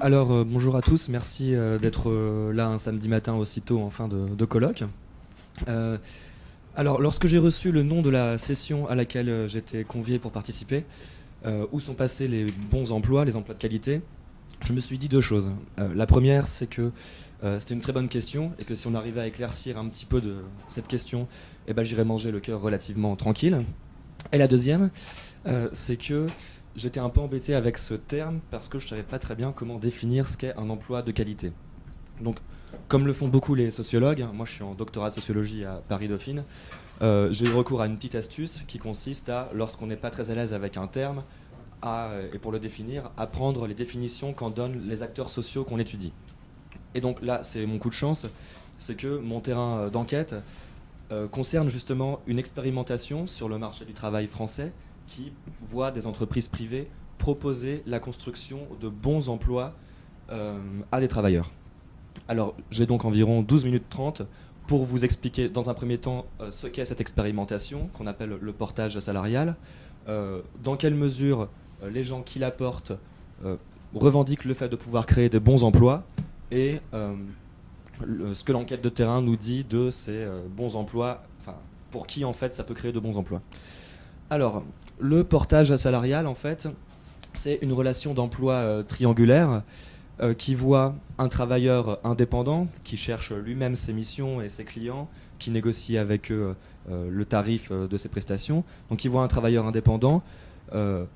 Alors, bonjour à tous, merci d'être là un samedi matin aussitôt en fin de colloque. Euh, alors, lorsque j'ai reçu le nom de la session à laquelle j'étais convié pour participer, où sont passés les bons emplois, les emplois de qualité, je me suis dit deux choses. La première, c'est que c'était une très bonne question et que si on arrivait à éclaircir un petit peu de cette question, eh ben, j'irais manger le cœur relativement tranquille. Et la deuxième, c'est que j'étais un peu embêté avec ce terme parce que je ne savais pas très bien comment définir ce qu'est un emploi de qualité. Donc, comme le font beaucoup les sociologues, moi je suis en doctorat de sociologie à Paris-Dauphine, j'ai eu recours à une petite astuce qui consiste à, lorsqu'on n'est pas très à l'aise avec un terme, et pour le définir, à prendre les définitions qu'en donnent les acteurs sociaux qu'on étudie. Et donc là, c'est mon coup de chance, c'est que mon terrain d'enquête concerne justement une expérimentation sur le marché du travail français qui voit des entreprises privées proposer la construction de bons emplois à des travailleurs. Alors, j'ai donc environ 12 minutes 30 pour vous expliquer dans un premier temps ce qu'est cette expérimentation qu'on appelle le portage salarial, dans quelle mesure les gens qui la portent revendiquent le fait de pouvoir créer des bons emplois et ce que l'enquête de terrain nous dit de ces bons emplois, enfin, pour qui en fait ça peut créer de bons emplois. Alors, le portage salarial, en fait, c'est une relation d'emploi triangulaire qui voit un travailleur indépendant qui cherche lui-même ses missions et ses clients, qui négocie avec eux le tarif de ses prestations. Donc, il voit un travailleur indépendant faire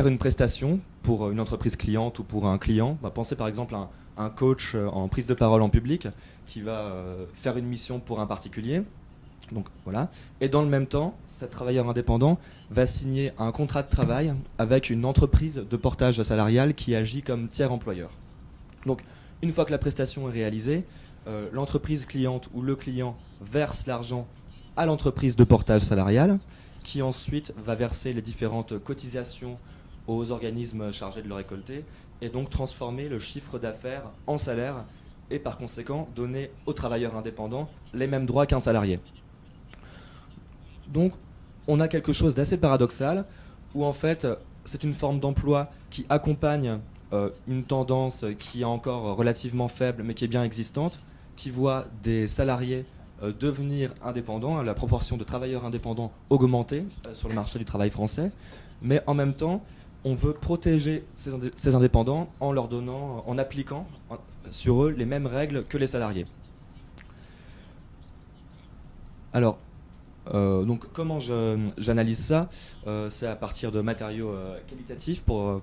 une prestation pour une entreprise cliente ou pour un client. Pensez par exemple à un coach en prise de parole en public qui va faire une mission pour un particulier. Donc voilà. Et dans le même temps, ce travailleur indépendant va signer un contrat de travail avec une entreprise de portage salarial qui agit comme tiers employeur. Donc une fois que la prestation est réalisée, l'entreprise cliente ou le client verse l'argent à l'entreprise de portage salarial qui ensuite va verser les différentes cotisations aux organismes chargés de le récolter et donc transformer le chiffre d'affaires en salaire et par conséquent donner aux travailleurs indépendants les mêmes droits qu'un salarié. Donc, on a quelque chose d'assez paradoxal où en fait, c'est une forme d'emploi qui accompagne une tendance qui est encore relativement faible mais qui est bien existante, qui voit des salariés devenir indépendants, la proportion de travailleurs indépendants augmenter sur le marché du travail français, mais en même temps, on veut protéger ces indépendants en leur donnant, en appliquant sur eux les mêmes règles que les salariés. Alors, donc comment j'analyse ça c'est à partir de matériaux qualitatifs pour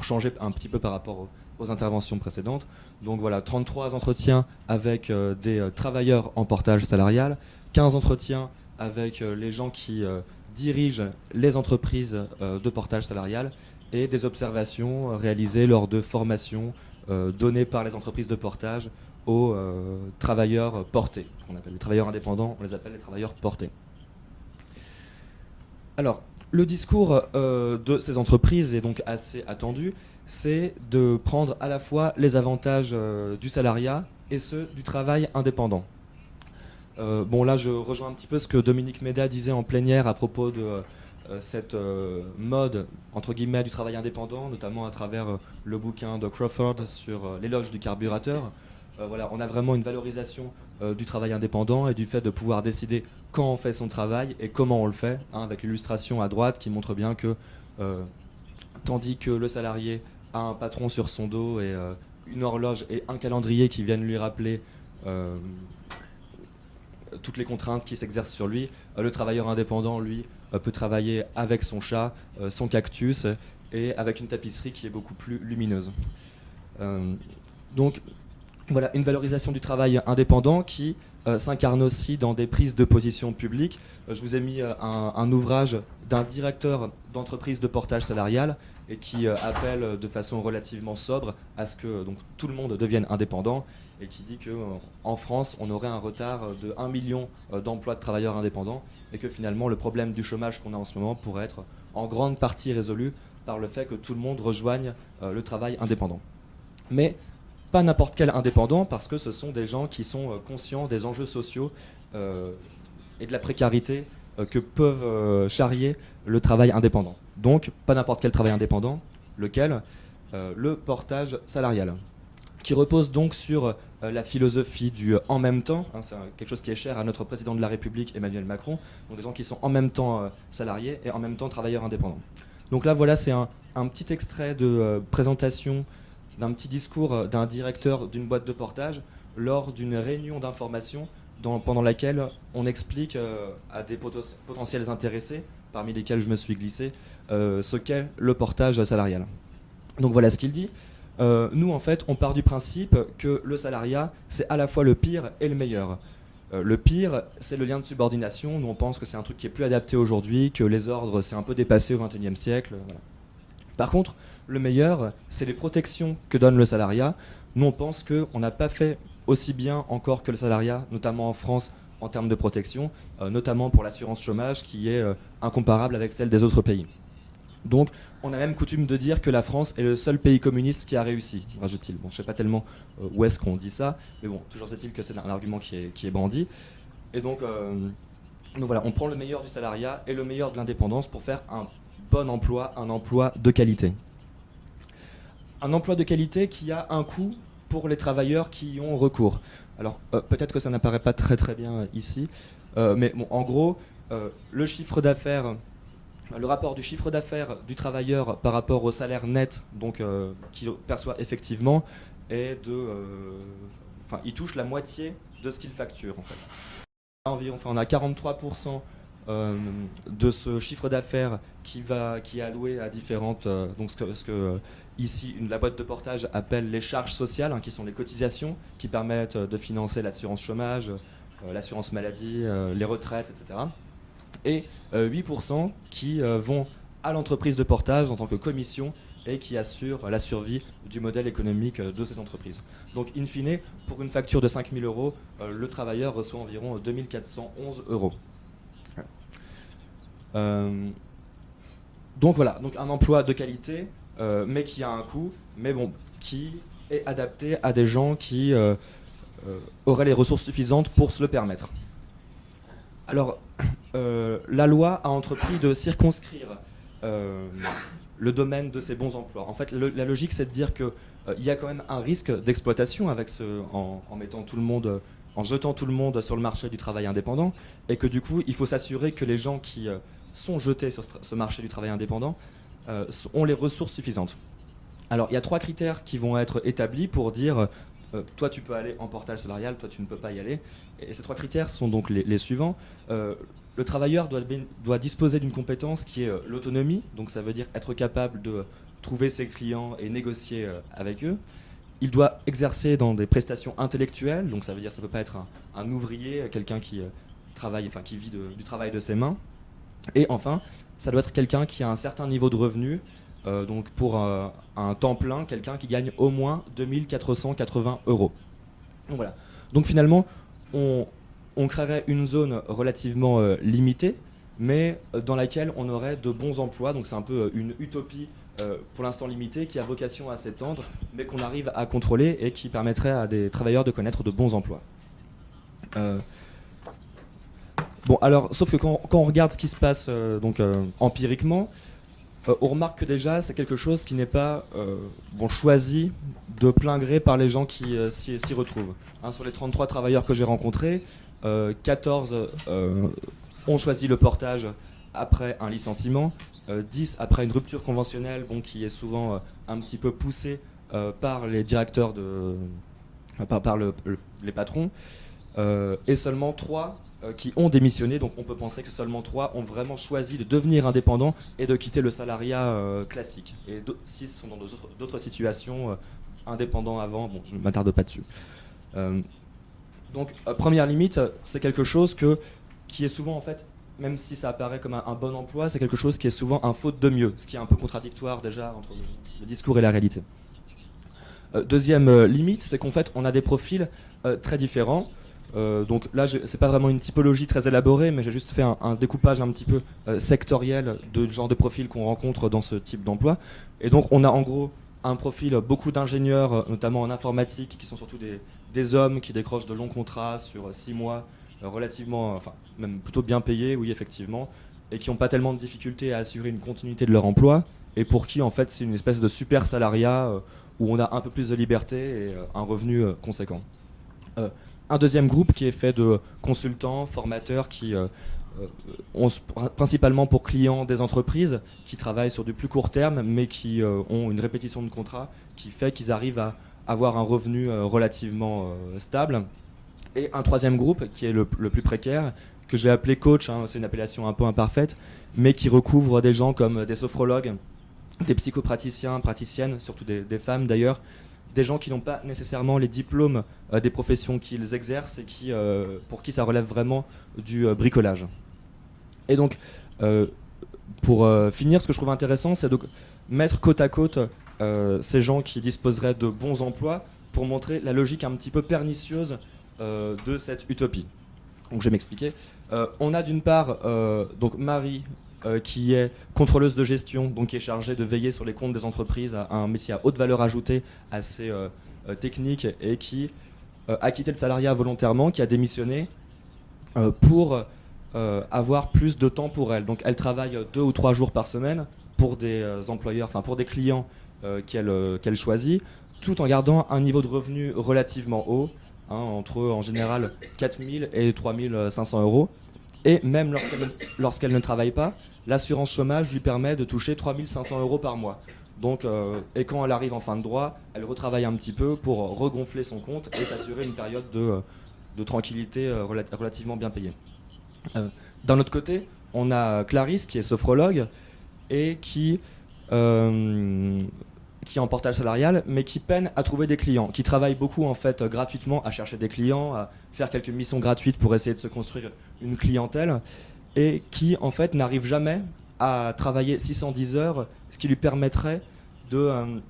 changer un petit peu par rapport aux interventions précédentes. Donc voilà, 33 entretiens avec des travailleurs en portage salarial, 15 entretiens avec les gens qui dirigent les entreprises de portage salarial et des observations réalisées lors de formations données par les entreprises de portage aux travailleurs portés. On appelle les travailleurs indépendants, on les appelle les travailleurs portés. Alors, le discours de ces entreprises est donc assez attendu, c'est de prendre à la fois les avantages du salariat et ceux du travail indépendant. Bon là je rejoins un petit peu ce que Dominique Méda disait en plénière à propos de cette mode entre guillemets du travail indépendant, notamment à travers le bouquin de Crawford sur l'éloge du carburateur. Voilà, on a vraiment une valorisation du travail indépendant et du fait de pouvoir décider quand on fait son travail et comment on le fait, hein, avec l'illustration à droite qui montre bien que tandis que le salarié a un patron sur son dos et une horloge et un calendrier qui viennent lui rappeler toutes les contraintes qui s'exercent sur lui, le travailleur indépendant, lui, peut travailler avec son chat, son cactus et avec une tapisserie qui est beaucoup plus lumineuse. Donc voilà, une valorisation du travail indépendant qui s'incarne aussi dans des prises de position publiques. Je vous ai mis un ouvrage d'un directeur d'entreprise de portage salarial et qui appelle de façon relativement sobre à ce que donc, tout le monde devienne indépendant et qui dit qu'en France, on aurait un retard de 1 million d'emplois de travailleurs indépendants et que finalement, le problème du chômage qu'on a en ce moment pourrait être en grande partie résolu par le fait que tout le monde rejoigne le travail indépendant. Mais pas n'importe quel indépendant, parce que ce sont des gens qui sont conscients des enjeux sociaux et de la précarité que peuvent charrier le travail indépendant. Donc, pas n'importe quel travail indépendant, lequel le portage salarial, qui repose donc sur la philosophie du en même temps, hein, c'est quelque chose qui est cher à notre président de la République, Emmanuel Macron, donc des gens qui sont en même temps salariés et en même temps travailleurs indépendants. Donc là, voilà, c'est un petit extrait de présentation d'un petit discours d'un directeur d'une boîte de portage lors d'une réunion d'information pendant laquelle on explique à des potentiels intéressés, parmi lesquels je me suis glissé, ce qu'est le portage salarial. Donc voilà ce qu'il dit. Nous, en fait, on part du principe que le salariat, c'est à la fois le pire et le meilleur. Le pire, c'est le lien de subordination. Nous, on pense que c'est un truc qui est plus adapté aujourd'hui, que les ordres, c'est un peu dépassé au XXIe siècle. Voilà. Par contre, le meilleur, c'est les protections que donne le salariat. Nous, on pense qu'on n'a pas fait aussi bien encore que le salariat, notamment en France, en termes de protection, notamment pour l'assurance chômage, qui est incomparable avec celle des autres pays. Donc, on a même coutume de dire que la France est le seul pays communiste qui a réussi, rajoute-t-il. Bon, je ne sais pas tellement où est-ce qu'on dit ça, mais bon, toujours est-il que c'est un argument qui est brandi. Et donc voilà, on prend le meilleur du salariat et le meilleur de l'indépendance pour faire un bon emploi, un emploi de qualité. Un emploi de qualité qui a un coût pour les travailleurs qui y ont recours. Alors, peut-être que ça n'apparaît pas très très bien ici, mais bon, en gros, le chiffre d'affaires... Le rapport du chiffre d'affaires du travailleur par rapport au salaire net donc, qu'il perçoit effectivement est de... il touche la moitié de ce qu'il facture en fait. On a 43% de ce chiffre d'affaires qui est alloué à différentes... donc ce que ici la boîte de portage appelle les charges sociales, hein, qui sont les cotisations qui permettent de financer l'assurance chômage, l'assurance maladie, les retraites, etc. Et 8% qui vont à l'entreprise de portage en tant que commission et qui assurent la survie du modèle économique de ces entreprises. Donc, in fine, pour une facture de 5 000 euros, le travailleur reçoit environ 2 411 euros. Donc voilà, donc un emploi de qualité, mais qui a un coût, mais bon, qui est adapté à des gens qui auraient les ressources suffisantes pour se le permettre. Alors, la loi a entrepris de circonscrire le domaine de ces bons emplois. En fait, la logique, c'est de dire qu'il y a quand même un risque d'exploitation en mettant tout le monde, en jetant tout le monde sur le marché du travail indépendant, et que du coup, il faut s'assurer que les gens qui sont jetés sur ce marché du travail indépendant ont les ressources suffisantes. Alors, il y a 3 critères qui vont être établis pour dire toi, tu peux aller en portage salarial, toi, tu ne peux pas y aller. Et ces 3 critères sont donc les suivants. Le travailleur doit disposer d'une compétence qui est l'autonomie, donc ça veut dire être capable de trouver ses clients et négocier avec eux. Il doit exercer dans des prestations intellectuelles, donc ça veut dire que ça ne peut pas être un ouvrier, quelqu'un qui qui vit du travail de ses mains. Et enfin, ça doit être quelqu'un qui a un certain niveau de revenu, donc pour un temps plein, quelqu'un qui gagne au moins 2 480 euros. Donc voilà. Donc finalement, on créerait une zone relativement limitée, mais dans laquelle on aurait de bons emplois. Donc c'est un peu une utopie pour l'instant limitée qui a vocation à s'étendre, mais qu'on arrive à contrôler et qui permettrait à des travailleurs de connaître de bons emplois. Bon, alors, sauf que quand on regarde ce qui se passe empiriquement, on remarque que déjà c'est quelque chose qui n'est pas choisi de plein gré par les gens qui s'y retrouvent. Hein, sur les 33 travailleurs que j'ai rencontrés, 14 ont choisi le portage après un licenciement, 10 après une rupture conventionnelle qui est souvent un petit peu poussée par les directeurs, par les patrons, et seulement 3 qui ont démissionné, donc on peut penser que seulement 3 ont vraiment choisi de devenir indépendants et de quitter le salariat classique. Et 6 sont dans d'autres situations, indépendants avant, bon je ne m'attarde pas dessus. Donc première limite, c'est quelque chose qui est souvent en fait, même si ça apparaît comme un bon emploi, c'est quelque chose qui est souvent un faute de mieux, ce qui est un peu contradictoire déjà entre le discours et la réalité. Deuxième limite, c'est qu'en fait on a des profils très différents. Donc là, c'est pas vraiment une typologie très élaborée, mais j'ai juste fait un découpage un petit peu sectoriel de genre de profil qu'on rencontre dans ce type d'emploi. Et donc on a en gros un profil, beaucoup d'ingénieurs, notamment en informatique, qui sont surtout des hommes qui décrochent de longs contrats sur 6 mois, relativement, même plutôt bien payés, oui effectivement, et qui n'ont pas tellement de difficultés à assurer une continuité de leur emploi. et pour qui en fait c'est une espèce de super salariat où on a un peu plus de liberté et un revenu conséquent. Un deuxième groupe qui est fait de consultants, formateurs qui ont principalement pour clients des entreprises qui travaillent sur du plus court terme mais qui ont une répétition de contrat qui fait qu'ils arrivent à avoir un revenu relativement stable. Et un troisième groupe qui est le plus précaire, que j'ai appelé coach, hein, c'est une appellation un peu imparfaite, mais qui recouvre des gens comme des sophrologues, des psychopraticiens, praticiennes, surtout des femmes d'ailleurs, des gens qui n'ont pas nécessairement les diplômes des professions qu'ils exercent et pour qui ça relève vraiment du bricolage. Et donc, pour finir, ce que je trouve intéressant, c'est de mettre côte à côte ces gens qui disposeraient de bons emplois pour montrer la logique un petit peu pernicieuse de cette utopie. Donc je vais m'expliquer. On a d'une part donc Marie qui est contrôleuse de gestion, donc qui est chargée de veiller sur les comptes des entreprises, à un métier à haute valeur ajoutée, assez technique, et qui a quitté le salariat volontairement, qui a démissionné pour avoir plus de temps pour elle. Donc elle travaille 2 ou 3 jours par semaine pour des employeurs, enfin pour des clients qu'elle choisit, tout en gardant un niveau de revenu relativement haut, hein, entre en général 4 000 et 3 500 euros. Et même lorsqu'elle ne travaille pas, l'assurance chômage lui permet de toucher 3 500 euros par mois. Donc, et quand elle arrive en fin de droit, elle retravaille un petit peu pour regonfler son compte et s'assurer une période de tranquillité relativement bien payée. D'un autre côté, on a Clarisse qui est sophrologue et qui est en portage salarial, mais qui peine à trouver des clients, qui travaille beaucoup en fait gratuitement à chercher des clients, à faire quelques missions gratuites pour essayer de se construire une clientèle, et qui en fait n'arrive jamais à travailler 610 heures, ce qui lui permettrait de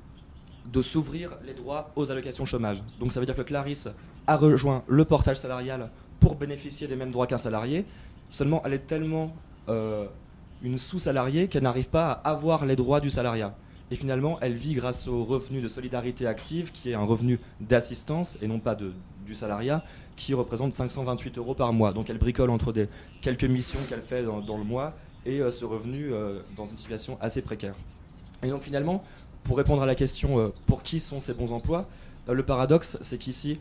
s'ouvrir les droits aux allocations chômage. Donc ça veut dire que Clarisse a rejoint le portage salarial pour bénéficier des mêmes droits qu'un salarié, seulement elle est tellement une sous-salariée qu'elle n'arrive pas à avoir les droits du salariat. Et finalement, elle vit grâce au revenu de solidarité active, qui est un revenu d'assistance et non pas du salariat, qui représente 528 euros par mois. Donc elle bricole entre quelques missions qu'elle fait dans le mois et ce revenu dans une situation assez précaire. Et donc finalement, pour répondre à la question pour qui sont ces bons emplois, le paradoxe, c'est qu'ici,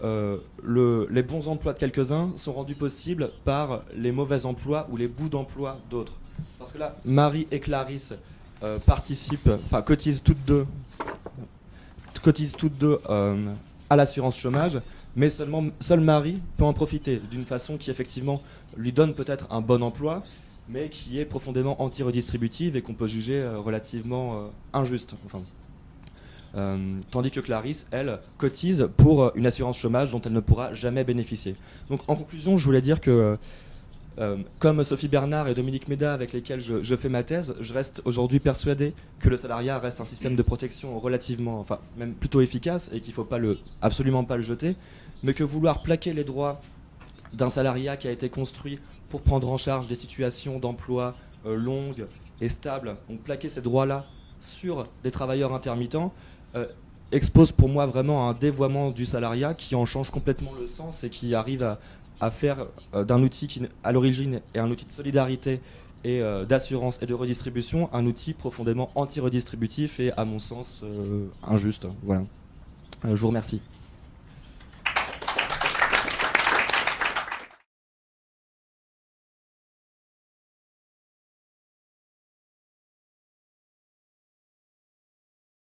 les bons emplois de quelques-uns sont rendus possibles par les mauvais emplois ou les bouts d'emploi d'autres. Parce que là, Marie et Clarisse cotisent toutes deux à l'assurance chômage, mais seule Marie peut en profiter d'une façon qui effectivement lui donne peut-être un bon emploi, mais qui est profondément anti-redistributive et qu'on peut juger relativement injuste. Tandis que Clarisse, elle, cotise pour une assurance chômage dont elle ne pourra jamais bénéficier. Donc en conclusion, je voulais dire que comme Sophie Bernard et Dominique Méda, avec lesquels je fais ma thèse, je reste aujourd'hui persuadé que le salariat reste un système de protection relativement, enfin même plutôt efficace, et qu'il ne faut absolument pas le jeter, mais que vouloir plaquer les droits d'un salariat qui a été construit pour prendre en charge des situations d'emploi longues et stables, donc plaquer ces droits-là sur des travailleurs intermittents, expose pour moi vraiment à un dévoiement du salariat qui en change complètement le sens et qui arrive à faire d'un outil qui, à l'origine, est un outil de solidarité et d'assurance et de redistribution, un outil profondément anti-redistributif et, à mon sens, injuste. Voilà. Je vous remercie.